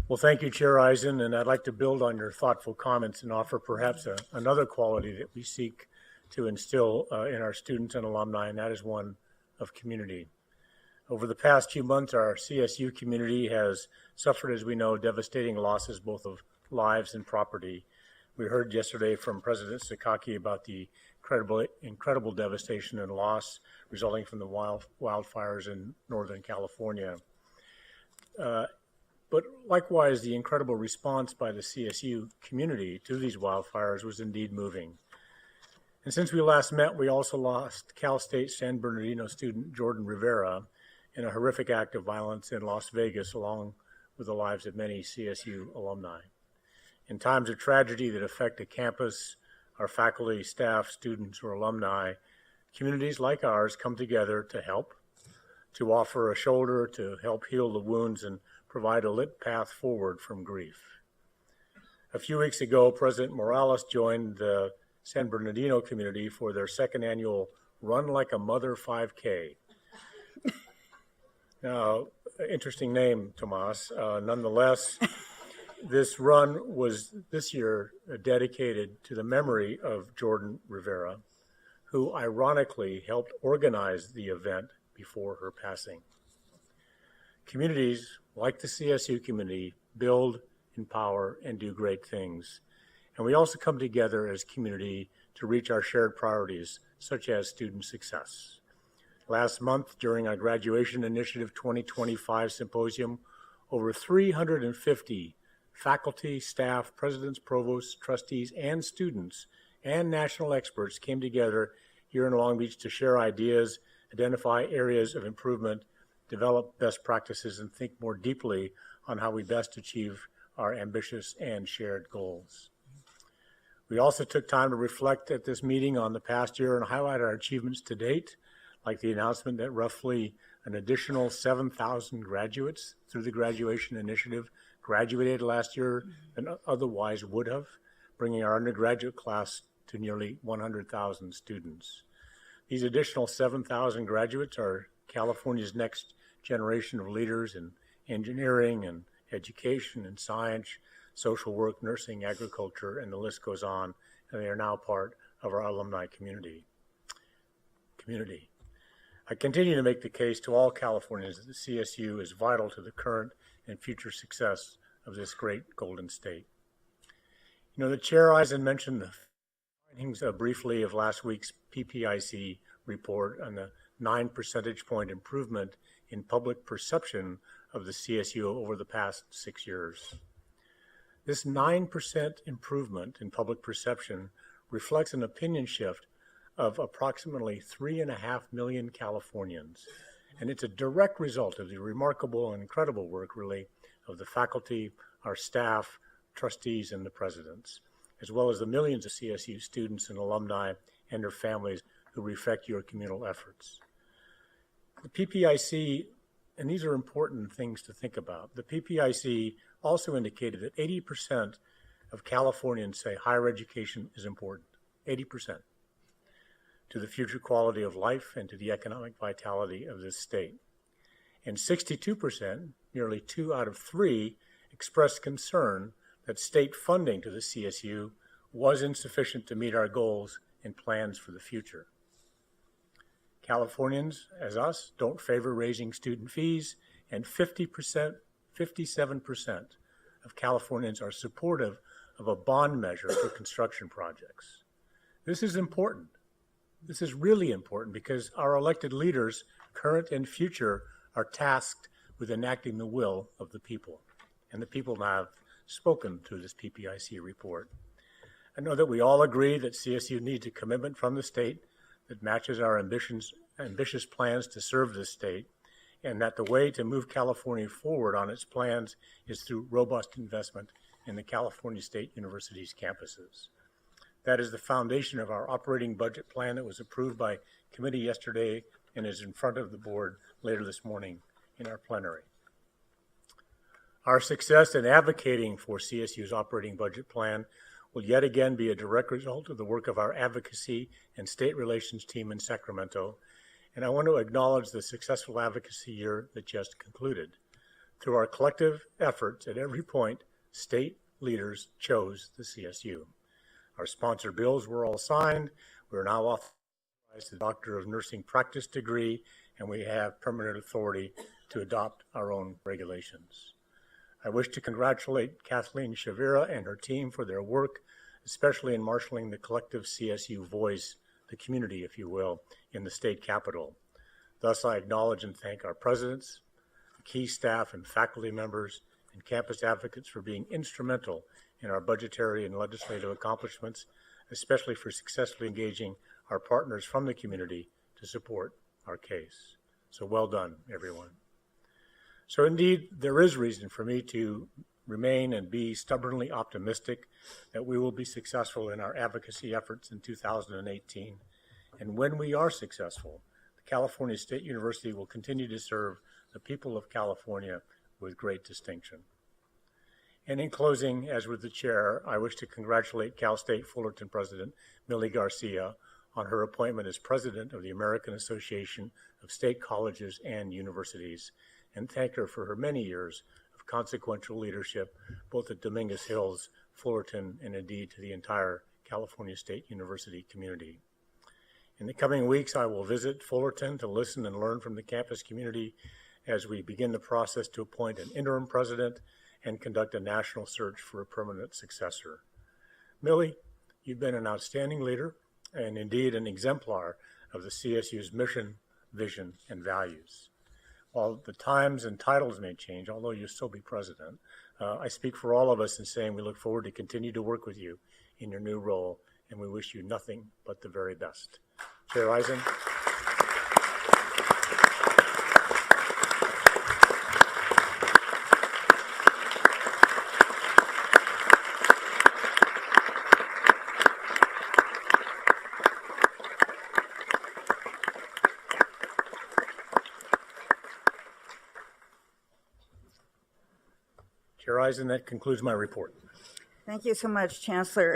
Well, thank you, Chair Eisen, and I'd like to build on your thoughtful comments and offer perhaps another quality that we seek to instill in our students and alumni, and that is one of community. Over the past few months, our CSU community has suffered, as we know, devastating losses both of lives and property. We heard yesterday from President Sakaki about the incredible devastation and loss resulting from the wildfires in Northern California. But likewise, the incredible response by the CSU community to these wildfires was indeed moving. And since we last met, we also lost Cal State San Bernardino student Jordan Rivera in a horrific act of violence in Las Vegas, along with the lives of many CSU alumni. In times of tragedy that affect a campus, our faculty, staff, students, or alumni, communities like ours come together to help, to offer a shoulder, to help heal the wounds and provide a lit path forward from grief. A few weeks ago, President Morales joined the San Bernardino community for their second annual Run Like a Mother 5K. Now, interesting name, Tomas. Nonetheless, this run was this year dedicated to the memory of Jordan Rivera, who ironically helped organize the event before her passing. Communities like the CSU community build, empower, and do great things. And we also come together as community to reach our shared priorities, such as student success. Last month, during our Graduation Initiative 2025 symposium, over 350 faculty, staff, presidents, provosts, trustees, and students and national experts came together here in Long Beach to share ideas, identify areas of improvement, develop best practices, and think more deeply on how we best achieve our ambitious and shared goals. We also took time to reflect at this meeting on the past year and highlight our achievements to date, like the announcement that roughly an additional 7,000 graduates through the Graduation Initiative graduated last year than otherwise would have, bringing our undergraduate class to nearly 100,000 students. These additional 7,000 graduates are California's next generation of leaders in engineering and education and science, social work, nursing, agriculture, and the list goes on, and they are now part of our alumni community. I continue to make the case to all Californians that the CSU is vital to the current and future success of this great Golden State. You know, the Chair Eisen mentioned the findings briefly of last week's PPIC report on the 9 percentage point improvement in public perception of the CSU over the past 6 years. This 9% improvement in public perception reflects an opinion shift of approximately 3.5 million Californians. And it's a direct result of the remarkable and incredible work, really, of the faculty, our staff, trustees, and the presidents, as well as the millions of CSU students and alumni and their families who reflect your communal efforts. The PPIC, and these are important things to think about, the PPIC also indicated that 80% of Californians say higher education is important, 80%, to the future quality of life and to the economic vitality of this state. And 62%, nearly 2 out of 3, expressed concern that state funding to the CSU was insufficient to meet our goals and plans for the future. Californians, as us, don't favor raising student fees, and 57% of Californians are supportive of a bond measure for construction projects. This is important. This is really important because our elected leaders, current and future, are tasked with enacting the will of the people. And the people now have spoken through this PPIC report. I know that we all agree that CSU needs a commitment from the state that matches our ambitious plans to serve this state, and that the way to move California forward on its plans is through robust investment in the California State University's campuses. That is the foundation of our operating budget plan that was approved by committee yesterday and is in front of the board later this morning in our plenary. Our success in advocating for CSU's operating budget plan will yet again be a direct result of the work of our advocacy and state relations team in Sacramento, and I want to acknowledge the successful advocacy year that just concluded. Through our collective efforts at every point, state leaders chose the CSU. Our sponsor bills were all signed. We are now authorized the Doctor of Nursing Practice degree, and we have permanent authority to adopt our own regulations. I wish to congratulate Kathleen Shavira and her team for their work, especially in marshaling the collective CSU voice, the community, if you will, in the state capitol. Thus, I acknowledge and thank our presidents, key staff and faculty members, and campus advocates for being instrumental in our budgetary and legislative accomplishments, especially for successfully engaging our partners from the community to support our case. So well done, everyone. So indeed, there is reason for me to remain and be stubbornly optimistic that we will be successful in our advocacy efforts in 2018. And when we are successful, the California State University will continue to serve the people of California with great distinction. And in closing, as with the chair, I wish to congratulate Cal State Fullerton President Millie Garcia on her appointment as president of the American Association of State Colleges and Universities, and thank her for her many years of consequential leadership, both at Dominguez Hills, Fullerton, and indeed to the entire California State University community. In the coming weeks, I will visit Fullerton to listen and learn from the campus community as we begin the process to appoint an interim president and conduct a national search for a permanent successor. Millie, you've been an outstanding leader and indeed an exemplar of the CSU's mission, vision, and values. While the times and titles may change, although you'll still be president, I speak for all of us in saying we look forward to continue to work with you in your new role, and we wish you nothing but the very best. Chair Eisen. Chair Eisen, that concludes my report. Thank you so much, Chancellor.